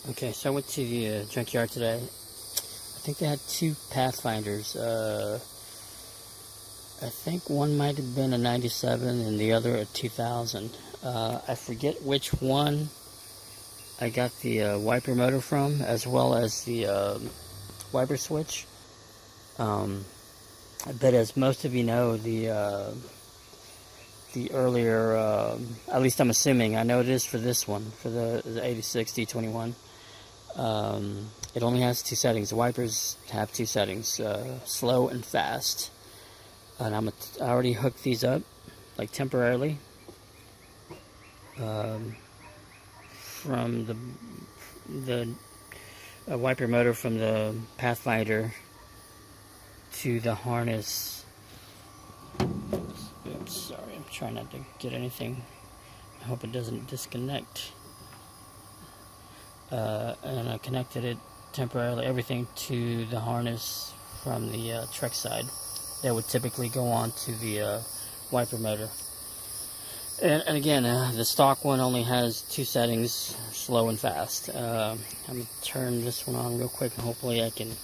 Okay, so I went to the junkyard today. I think they had two Pathfinders. I think one might have been a 97 and the other a 2000. I forget which one I got the wiper motor from, as well as the wiper switch. But as most of you know, the earlier, at least I'm assuming, I know it is for this one, for the 86 d21. It only has two settings. The wipers have two settings, slow and fast. And I already hooked these up, like temporarily, from the wiper motor from the Pathfinder to the harness. Oops, sorry, I'm trying not to get anything. I hope it doesn't disconnect. And I connected it temporarily, everything to the harness from the truck side that would typically go on to the wiper motor. And again, the stock one only has two settings, slow and fast. I'm going to turn this one on real quick and hopefully I can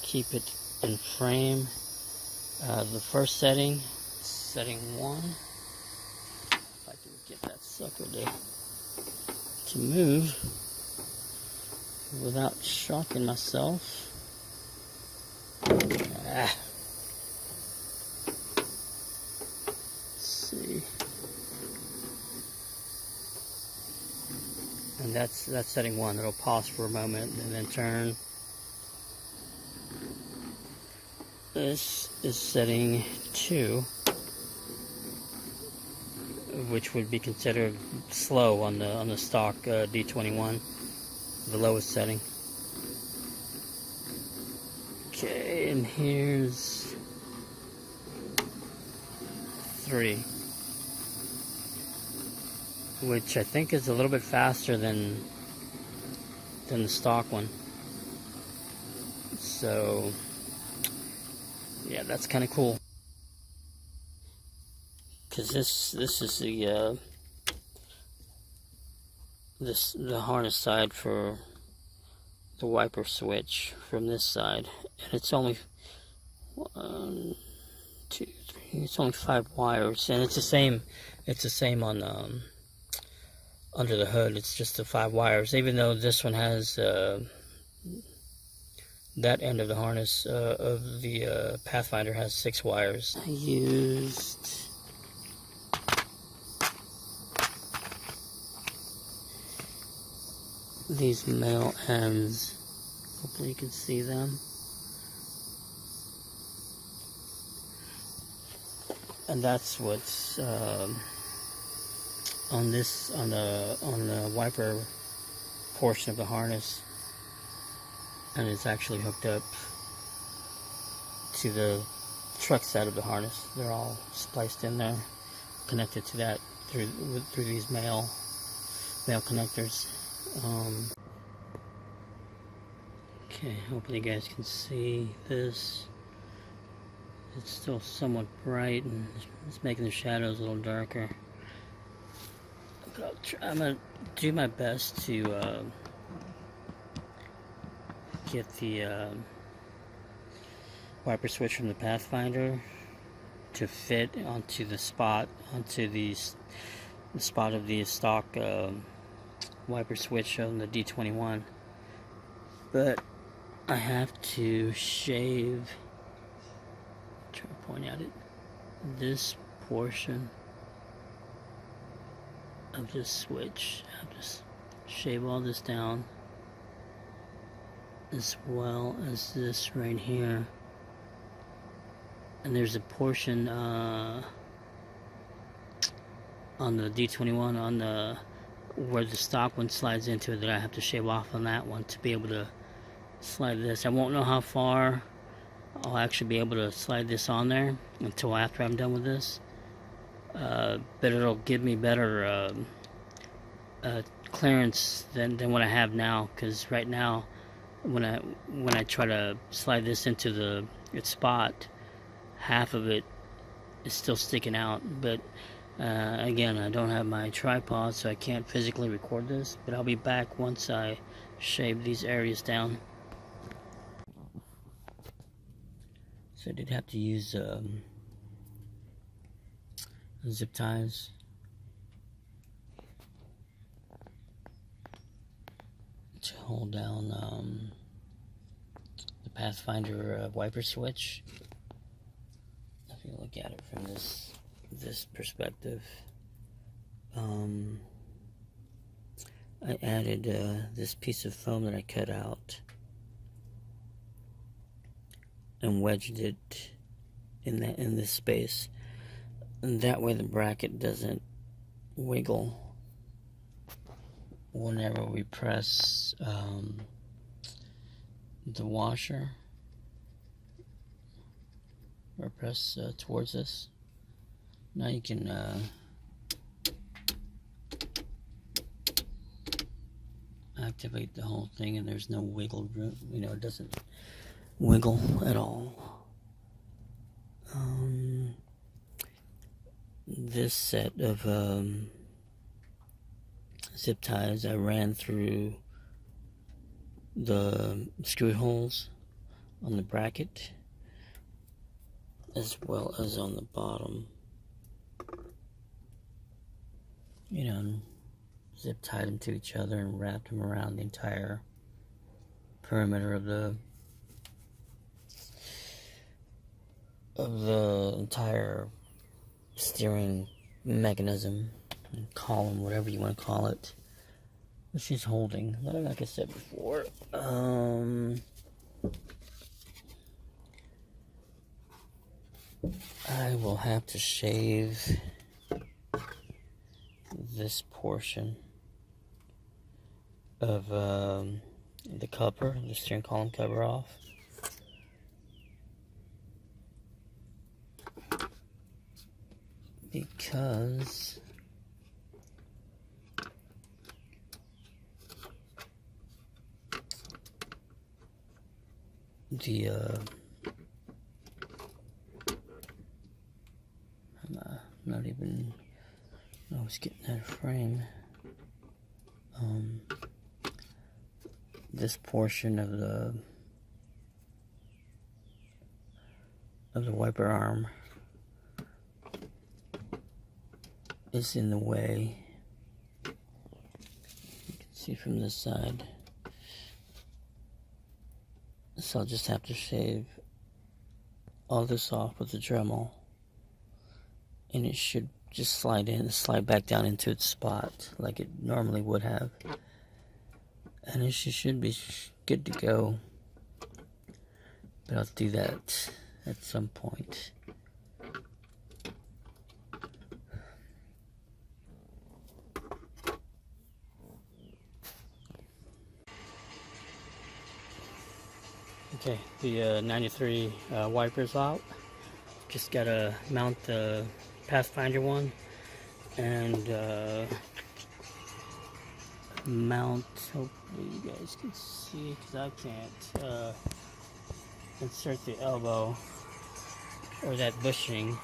keep it in frame. The first setting, setting 1. If I can get that sucker to move without shocking myself. Let's see. And that's setting 1. It'll pause for a moment and then turn. This is setting 2, which would be considered slow on the stock d21, the lowest setting. Okay, and here's 3, which I think is a little bit faster than the stock one. So yeah, that's kind of cool. Because this is the harness side for the wiper switch from this side, and it's only 1, 2, 3. It's only 5 wires, and it's the same. It's the same on under the hood. It's just the 5 wires. Even though this one has that end of the harness of the Pathfinder has 6 wires. I used these male ends. Hopefully you can see them. And that's what's on the wiper portion of the harness. And it's actually hooked up to the truck side of the harness. They're all spliced in there, connected to that through these male connectors. Okay, hopefully you guys can see this. It's still somewhat bright and it's making the shadows a little darker. I'm gonna do my best to get the wiper switch from the Pathfinder to fit onto the spot, the spot of the stock wiper switch on the d21. But I have to shave, try to point at it, this portion of this switch. I have to shave all this down, as well as this right here. And there's a portion on the d21 on the where the stock one slides into it that I have to shave off on that one to be able to slide this. I won't know how far I'll actually be able to slide this on there until after I'm done with this, but it'll give me better clearance than what I have now, because right now when I try to slide this into its spot, half of it is still sticking out. But Again, I don't have my tripod, so I can't physically record this, but I'll be back once I shave these areas down. So I did have to use zip ties to hold down the Pathfinder wiper switch. If you look at it from this perspective, I added this piece of foam that I cut out and wedged it in this space, and that way the bracket doesn't wiggle whenever we press the washer or press towards us. Now you can activate the whole thing, and there's no wiggle room. You know, it doesn't wiggle at all. This set of zip ties I ran through the screw holes on the bracket as well as on the bottom. You know, zip tied them to each other and wrapped them around the entire perimeter of the entire steering mechanism and column, whatever you want to call it, which she's holding. Like I said before, I will have to shave this portion of the cover, the steering column cover off. Because I'm not even, I was getting that frame. This portion of the wiper arm is in the way. You can see from this side. So I'll just have to shave all this off with the Dremel, and it should just slide back down into its spot like it normally would have, and it should be good to go. But I'll do that at some point. Okay, the 93 wipers out. Just gotta mount the Pathfinder one and mount, hopefully you guys can see because I can't, insert the elbow or that bushing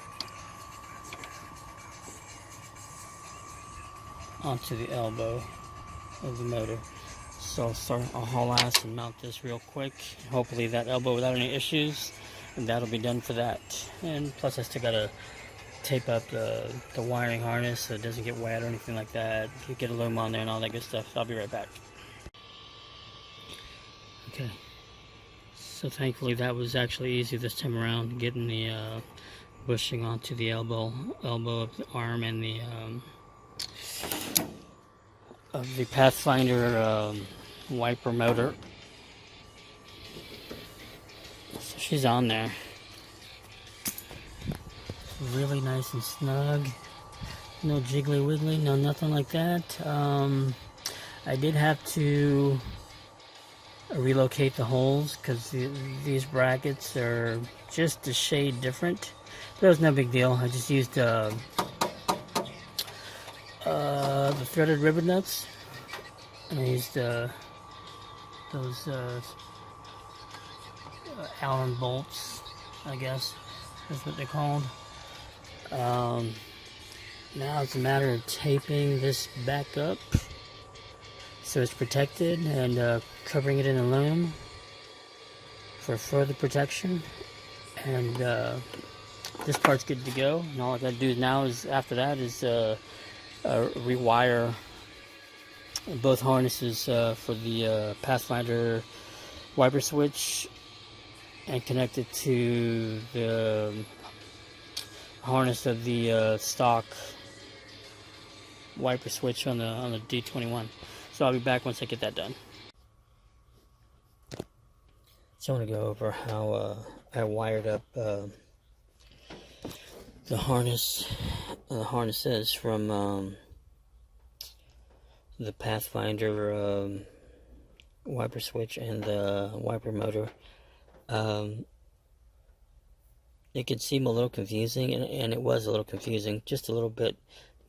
onto the elbow of the motor. So I'll haul ass and mount this real quick. Hopefully that elbow without any issues, and that'll be done for that. And plus I still gotta tape up the wiring harness so it doesn't get wet or anything like that. You get a loom on there and all that good stuff. So I'll be right back. Okay, so thankfully that was actually easy this time around, getting the bushing onto the elbow of the arm and the of the Pathfinder wiper motor. So she's on there. Really nice and snug. No jiggly wiggly, no nothing like that. I did have to relocate the holes because these brackets are just a shade different. But it was no big deal. I just used the threaded ribbon nuts. And I used those Allen bolts, I guess that's what they're called. Now it's a matter of taping this back up so it's protected, and covering it in aluminum for further protection. And this part's good to go. And all I gotta do now is, after that, is rewire both harnesses for the Pathfinder wiper switch and connect it to the harness of the stock wiper switch on the D21. So I'll be back once I get that done. So I want to go over how I wired up the harnesses from the Pathfinder wiper switch and the wiper motor. It could seem a little confusing, and it was a little confusing, just a little bit,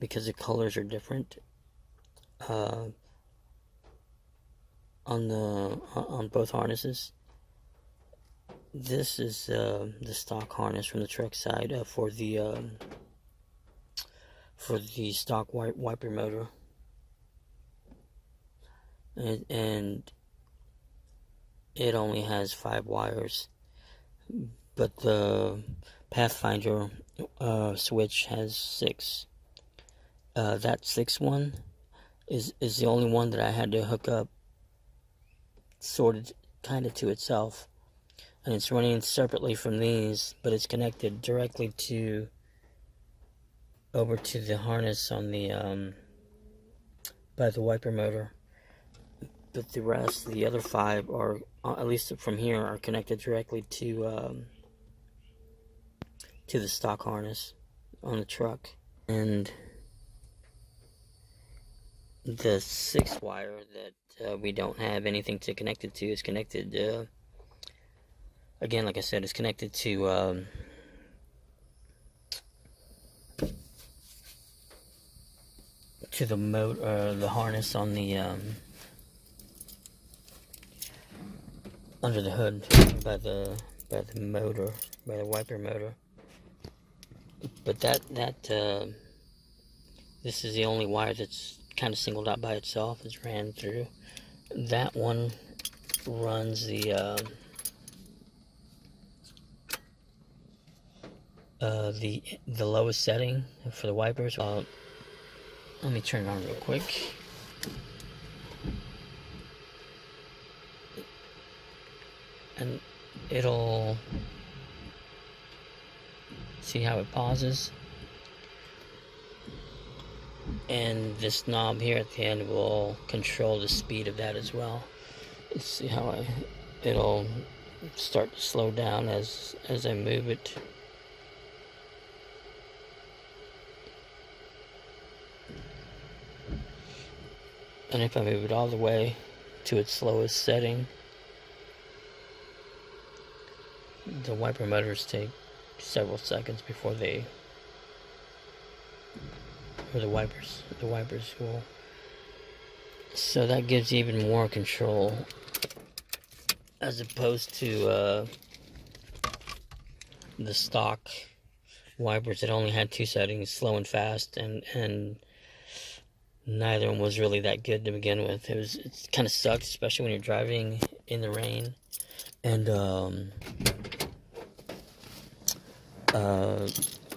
because the colors are different on both harnesses. This is the stock harness from the truck side for the stock wiper motor, and it only has 5 wires, but the Pathfinder switch has 6. That 6th one is the only one that I had to hook up sorted kind of to itself, and it's running separately from these, but it's connected directly over to the harness on the by the wiper motor. But the rest, the other 5, are, at least from here, are connected directly to the stock harness on the truck. And the 6th wire that we don't have anything to connect it to is connected, again, like I said, it's connected to the harness on the under the hood by the motor, by the wiper motor. But this is the only wire that's kind of singled out by itself. It's ran through. That one runs the lowest setting for the wipers. Let me turn it on real quick. And it'll see how it pauses, and this knob here at the end will control the speed of that as well. Let's see how it'll start to slow down as I move it. And if I move it all the way to its slowest setting, the wiper motors take several seconds before the wipers will. So that gives you even more control, as opposed to the stock wipers that only had 2 settings, slow and fast, and neither one was really that good to begin with. It kind of sucked, especially when you're driving in the rain, and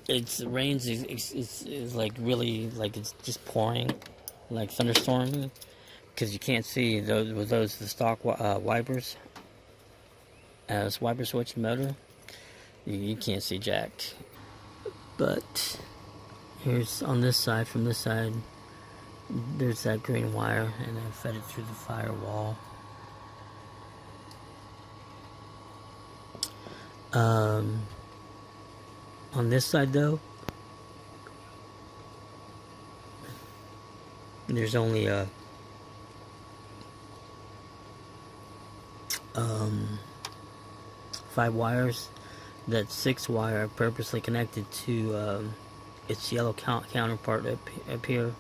it rains is like really, like it's just pouring, like thunderstorming, because you can't see the stock wipers as wiper switch and motor. You can't see jack. But here's on this side, from this side, there's that green wire, and I fed it through the firewall. On this side though, there's only 5 wires. That 6th wire I purposely connected to its yellow counterpart up here,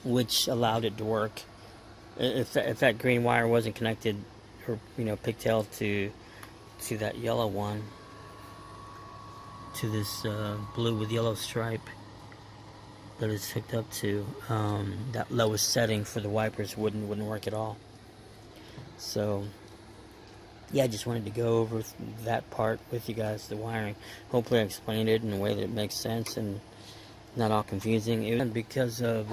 which allowed it to work. If that green wire wasn't connected, or pigtail to that yellow one, to this blue with yellow stripe that it's hooked up to, that lowest setting for the wipers wouldn't work at all. So yeah, I just wanted to go over that part with you guys, the wiring. Hopefully I explained it in a way that makes sense and not all confusing. And because of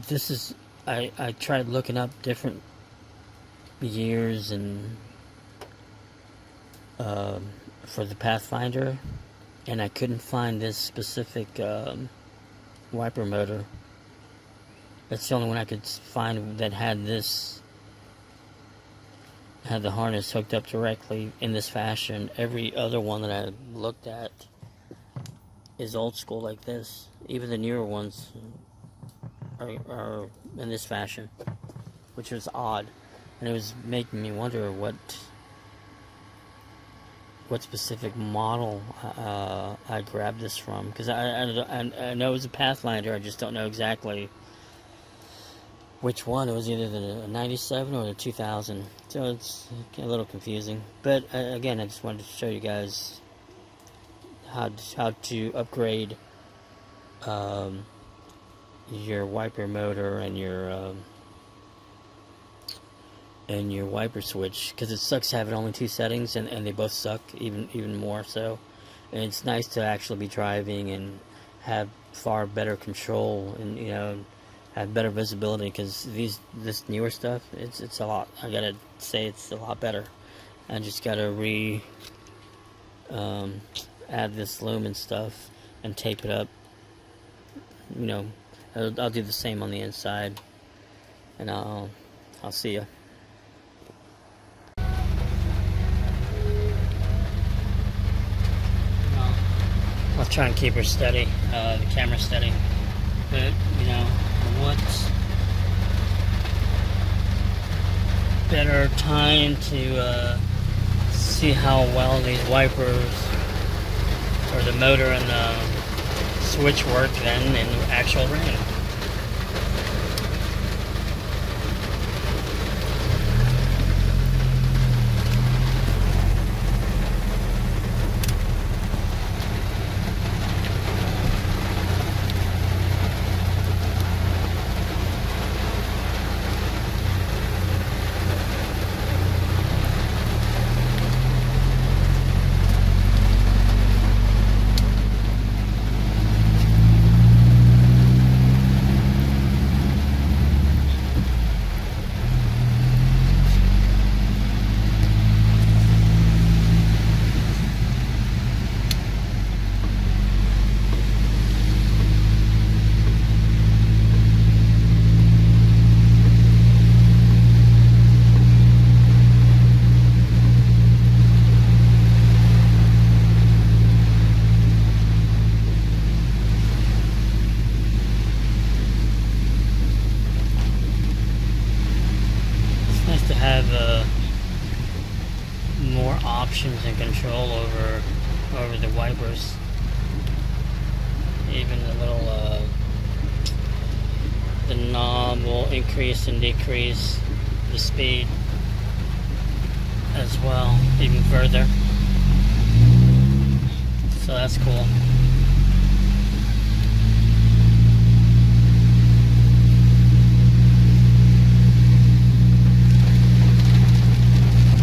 this is, I tried looking up different years and for the Pathfinder, and I couldn't find this specific wiper motor. That's the only one I could find that had this, had the harness hooked up directly in this fashion. Every other one that I looked at is old school like this. Even the newer ones are in this fashion, which was odd, and it was making me wonder what specific model I grabbed this from, because I know it was a Pathfinder. I just don't know exactly which one. It was either the 97 or the 2000, so it's a little confusing. But again, I just wanted to show you guys how to upgrade your wiper motor and your wiper switch, because it sucks having only two settings, and they both suck even more so. And it's nice to actually be driving and have far better control, and you know, have better visibility, because this newer stuff, it's a lot, I gotta say, it's a lot better. I just gotta add this lumen stuff and tape it up. You know, I'll do the same on the inside, and I'll see ya. I'll try and keep her steady, the camera steady, but you know, what better time to see how well these wipers or the motor and the switch work than in actual rain. To have more options and control over the wipers. Even the little the knob will increase and decrease the speed as well, even further. So that's cool.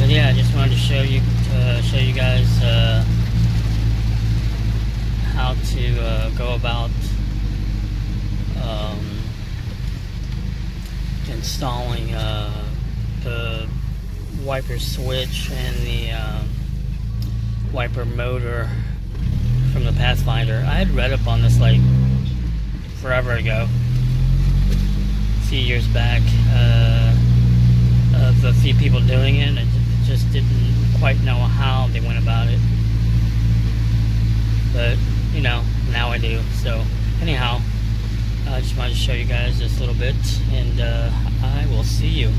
Yeah, I just wanted to show you guys how to go about installing the wiper switch and the wiper motor from the Pathfinder. I had read up on this like forever ago, a few years back, of a few people doing it, and I just didn't quite know how they went about it. But, you know, now I do. So, anyhow, I just wanted to show you guys this little bit, and I will see you.